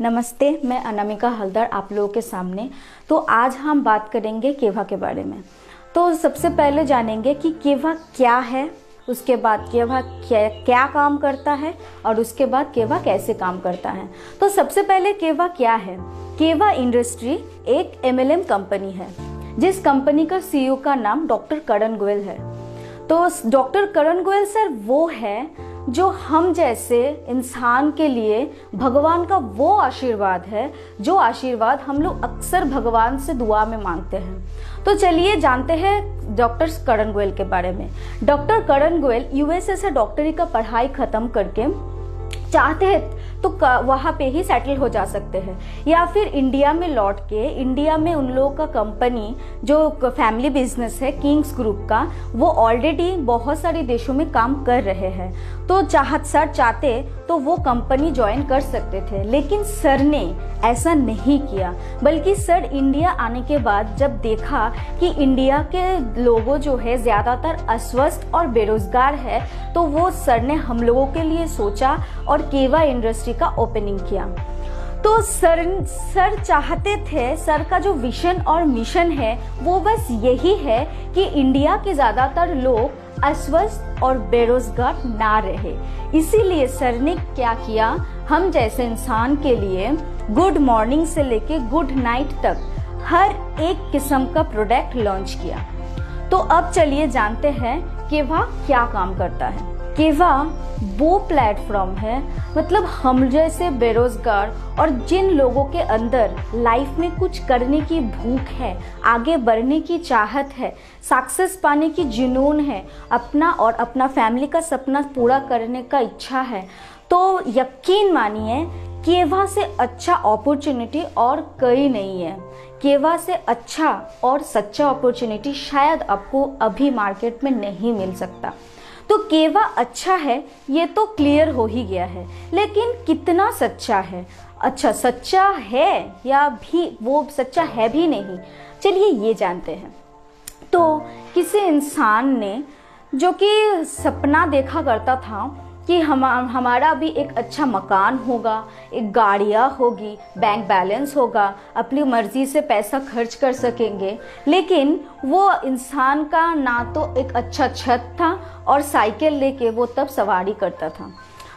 नमस्ते, मैं अनामिका हलदर आप लोगों के सामने। तो आज हम बात करेंगे केवा के बारे में। तो सबसे पहले जानेंगे कि केवा क्या है, उसके बाद केवा क्या काम करता है और उसके बाद केवा कैसे काम करता है। तो सबसे पहले केवा क्या है। केवा इंडस्ट्री एक MLM कंपनी है, जिस कंपनी का CEO का नाम डॉक्टर करण गोयल है। तो डॉक्टर करण गोयल सर वो है जो हम जैसे इंसान के लिए भगवान का वो आशीर्वाद है, जो आशीर्वाद हम लोग अक्सर भगवान से दुआ में मांगते हैं। तो चलिए जानते हैं डॉक्टर करण गोयल के बारे में। डॉक्टर करण गोयल USA से डॉक्टरी का पढ़ाई खत्म करके चाहते हैं तो वहाँ पे ही सेटल हो जा सकते हैं, या फिर इंडिया में लौट के इंडिया में उन लोगों का कंपनी जो फैमिली बिजनेस है किंग्स ग्रुप का, वो ऑलरेडी बहुत सारे देशों में काम कर रहे हैं। तो सर चाहते तो वो कंपनी ज्वाइन कर सकते थे, लेकिन सर ने ऐसा नहीं किया। बल्कि सर इंडिया आने के बाद जब देखा कि इंडिया के लोगों जो है ज़्यादातर अस्वस्थ और बेरोजगार है, तो वो सर ने हम लोगों के लिए सोचा और केवा इंडस्ट्री का ओपनिंग किया। तो सर चाहते थे, सर का जो विजन और मिशन है वो बस यही है कि इंडिया के ज़्यादातर लोग अस्वस्थ और बेरोजगार ना रहे। इसीलिए सर ने क्या किया, हम जैसे इंसान के लिए गुड मॉर्निंग से लेके गुड नाइट तक हर एक किस्म का प्रोडक्ट लॉन्च किया। तो अब चलिए जानते हैं केवा क्या काम करता है। केवा वो प्लेटफॉर्म है, मतलब हम जैसे बेरोजगार और जिन लोगों के अंदर लाइफ में कुछ करने की भूख है, आगे बढ़ने की चाहत है, सक्सेस पाने की जुनून है, अपना और अपना फैमिली का सपना पूरा करने का इच्छा है, तो यकीन मानिए केवा से अच्छा अपॉर्चुनिटी और कहीं नहीं है। केवा से अच्छा और सच्चा अपॉर्चुनिटी शायद आपको अभी मार्केट में नहीं मिल सकता। तो केवा अच्छा है ये तो क्लियर हो ही गया है, लेकिन कितना सच्चा है, अच्छा सच्चा है या भी वो सच्चा है भी नहीं, चलिए ये जानते हैं। तो किसी इंसान ने जो कि सपना देखा करता था कि हमारा भी एक अच्छा मकान होगा, एक गाड़ियाँ होगी, बैंक बैलेंस होगा, अपनी मर्जी से पैसा खर्च कर सकेंगे, लेकिन वो इंसान का ना तो एक अच्छा छत था और साइकिल लेके वो तब सवारी करता था।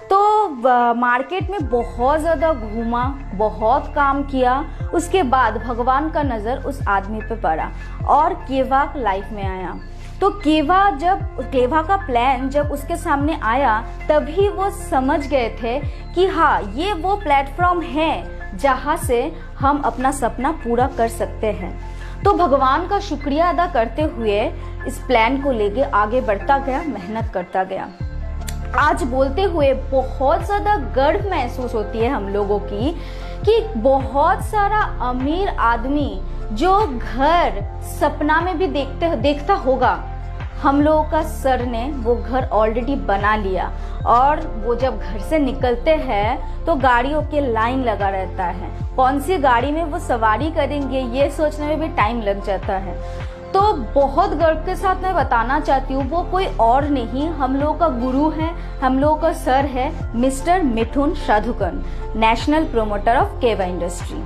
तो मार्केट में बहुत ज़्यादा घूमा, बहुत काम किया, उसके बाद भगवान का नज़र उस आदमी पे पड़ा और केवा लाइफ में आया। तो केवा का प्लान जब उसके सामने आया, तभी वो समझ गए थे कि हाँ ये वो प्लेटफॉर्म है जहाँ से हम अपना सपना पूरा कर सकते हैं। तो भगवान का शुक्रिया अदा करते हुए इस प्लान को लेके आगे बढ़ता गया, मेहनत करता गया। आज बोलते हुए बहुत ज़्यादा गर्व महसूस होती है हम लोगों की कि बहुत सारा अमीर आदमी जो घर सपना में भी देखता होगा, हम लोगों का सर ने वो घर ऑलरेडी बना लिया। और वो जब घर से निकलते हैं तो गाड़ियों के लाइन लगा रहता है, कौन सी गाड़ी में वो सवारी करेंगे ये सोचने में भी टाइम लग जाता है। तो बहुत गर्व के साथ मैं बताना चाहती हूँ, वो कोई और नहीं, हम लोगों का गुरु है, हम लोगों का सर है mister Mithun Sadhukhan, national promoter of केवा इंडस्ट्री।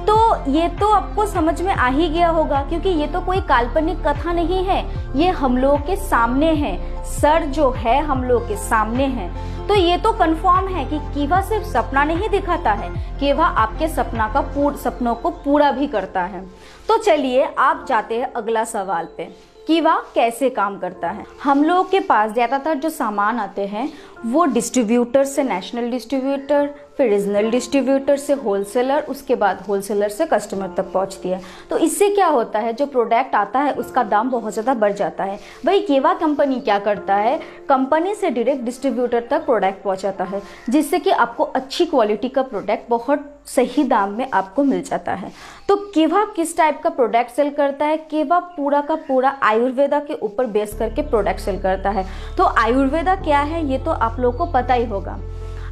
तो ये तो आपको समझ में आ ही गया होगा, क्योंकि ये तो कोई काल्पनिक कथा नहीं है, ये हम लोगों के सामने है, सर जो है हम लोगों के सामने है। तो ये तो कंफर्म है कि केवा सिर्फ सपना नहीं दिखाता है, केवा आपके सपनों को पूरा भी करता है। तो चलिए आप जाते हैं अगला सवाल पे, केवा कैसे काम करता है। हम लोगों के पास ज़्यादातर जो सामान आते हैं वो डिस्ट्रीब्यूटर से नेशनल डिस्ट्रीब्यूटर, फिर रीजनल डिस्ट्रीब्यूटर से होलसेलर, उसके बाद होलसेलर से कस्टमर तक पहुंचती है। तो इससे क्या होता है, जो प्रोडक्ट आता है उसका दाम बहुत ज़्यादा बढ़ जाता है। भाई केवा कंपनी क्या करता है, कंपनी से डायरेक्ट डिस्ट्रीब्यूटर तक प्रोडक्ट पहुंचाता है, जिससे कि आपको अच्छी क्वालिटी का प्रोडक्ट बहुत सही दाम में आपको मिल जाता है। तो केवा किस टाइप का प्रोडक्ट सेल करता है, केवा पूरा का पूरा आयुर्वेदा के ऊपर बेस करके प्रोडक्ट सेल करता है। तो आयुर्वेदा क्या है ये तो आप लोगों को पता ही होगा।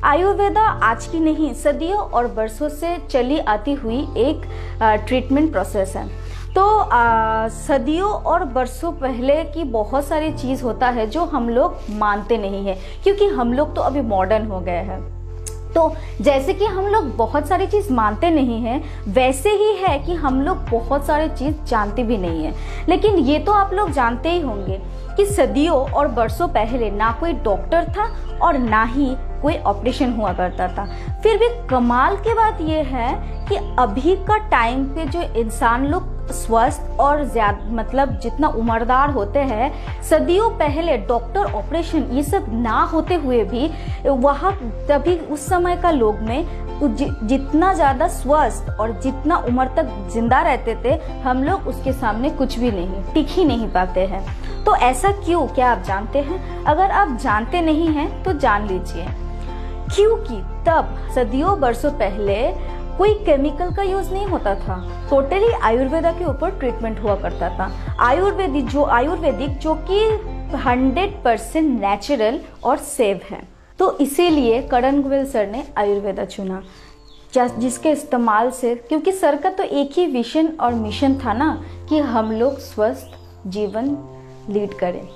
आयुर्वेदा आज की नहीं, सदियों और बरसों से चली आती हुई एक ट्रीटमेंट प्रोसेस है। तो सदियों और बरसों पहले की बहुत सारी चीज़ होता है जो हम लोग मानते नहीं है, क्योंकि हम लोग तो अभी मॉडर्न हो गए हैं। तो जैसे कि हम लोग बहुत सारी चीज़ मानते नहीं हैं, वैसे ही है कि हम लोग बहुत सारी चीज़ जानते भी नहीं हैं। लेकिन ये तो आप लोग जानते ही होंगे कि सदियों और बरसों पहले ना कोई डॉक्टर था और ना ही कोई ऑपरेशन हुआ करता था। फिर भी कमाल की बात यह है कि अभी का टाइम पे जो इंसान लोग स्वस्थ और ज्यादा मतलब जितना उम्रदार होते हैं, सदियों पहले डॉक्टर ऑपरेशन ये सब ना होते हुए भी वहाँ तभी उस समय का लोग में जितना ज़्यादा स्वस्थ और जितना उम्र तक जिंदा रहते थे, हम लोग उसके सामने कुछ भी नहीं, टिक ही नहीं पाते हैं। तो ऐसा क्यों, क्या आप जानते हैं? अगर आप जानते नहीं हैं तो जान लीजिए। क्योंकि तब सदियों बरसों पहले कोई केमिकल का यूज नहीं होता था, टोटली आयुर्वेदा के ऊपर ट्रीटमेंट हुआ करता था। आयुर्वेदिक जो कि 100% नेचुरल और सेफ है। तो इसीलिए करण गोयल सर ने आयुर्वेदा चुना, जिसके इस्तेमाल से, क्योंकि सर का तो एक ही विजन और मिशन था ना कि हम लोग स्वस्थ जीवन लीड करें।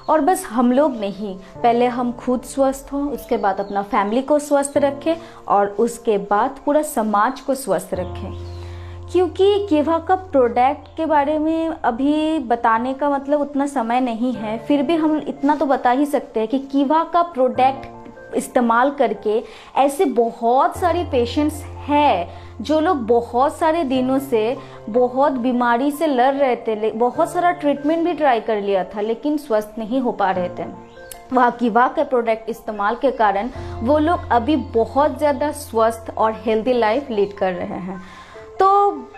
और बस हम लोग नहीं, पहले हम खुद स्वस्थ हों, उसके बाद अपना फैमिली को स्वस्थ रखें और उसके बाद पूरा समाज को स्वस्थ रखें। क्योंकि किवा का प्रोडक्ट के बारे में अभी बताने का मतलब उतना समय नहीं है, फिर भी हम इतना तो बता ही सकते हैं कि किवा का प्रोडक्ट इस्तेमाल करके ऐसे बहुत सारे पेशेंट्स हैं जो लोग बहुत सारे दिनों से बहुत बीमारी से लड़ रहे थे, बहुत सारा ट्रीटमेंट भी ट्राई कर लिया था, लेकिन स्वस्थ नहीं हो पा रहे थे। वह किवा के प्रोडक्ट इस्तेमाल के कारण वो लोग अभी बहुत ज़्यादा स्वस्थ और हेल्दी लाइफ लीड कर रहे हैं। तो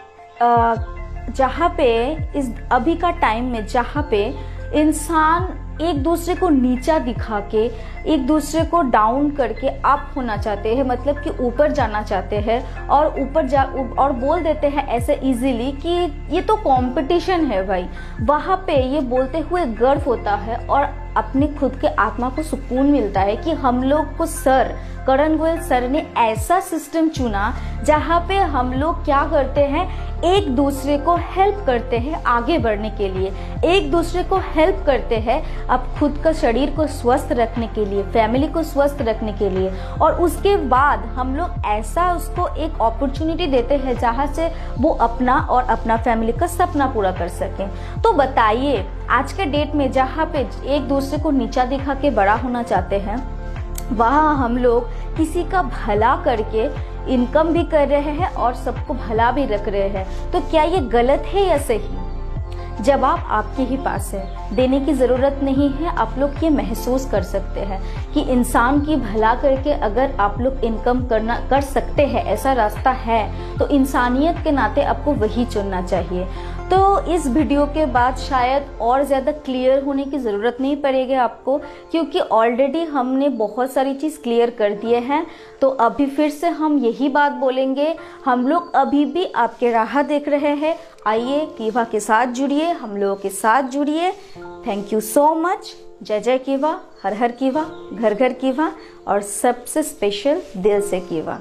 जहाँ पे इस अभी का टाइम में जहाँ पे इंसान एक दूसरे को नीचा दिखा के, एक दूसरे को डाउन करके अप होना चाहते हैं, मतलब कि ऊपर जाना चाहते हैं और बोल देते हैं ऐसे इजीली कि ये तो कंपटीशन है भाई, वहाँ पे ये बोलते हुए गर्व होता है और अपने खुद के आत्मा को सुकून मिलता है कि हम लोग को करण गोयल सर ने ऐसा सिस्टम चुना जहाँ पे हम लोग क्या करते हैं, एक दूसरे को हेल्प करते हैं आगे बढ़ने के लिए, एक दूसरे को हेल्प करते हैं अब खुद का शरीर को स्वस्थ रखने के लिए, फैमिली को स्वस्थ रखने के लिए, और उसके बाद हम लोग ऐसा उसको एक अपॉर्चुनिटी देते हैं जहाँ से वो अपना और अपना फैमिली का सपना पूरा कर सकें। तो बताइए, आज के डेट में जहाँ पे एक दूसरे को नीचा दिखा के बड़ा होना चाहते हैं, वहाँ हम लोग किसी का भला करके इनकम भी कर रहे हैं और सबको भला भी रख रहे हैं। तो क्या ये गलत है या सही? जवाब आपके ही पास है, देने की ज़रूरत नहीं है। आप लोग ये महसूस कर सकते हैं कि इंसान की भला करके अगर आप लोग इनकम कर सकते हैं, ऐसा रास्ता है, तो इंसानियत के नाते आपको वही चुनना चाहिए। तो इस वीडियो के बाद शायद और ज़्यादा क्लियर होने की ज़रूरत नहीं पड़ेगी आपको, क्योंकि ऑलरेडी हमने बहुत सारी चीज़ क्लियर कर दिए हैं। तो अभी फिर से हम यही बात बोलेंगे, हम लोग अभी भी आपके राह देख रहे हैं। आइए किवा के साथ जुड़िए, हम लोगों के साथ जुड़िए। Thank you so much. जय जय किवा, हर हर किवा, घर घर किवा, और सबसे स्पेशल दिल से किवा।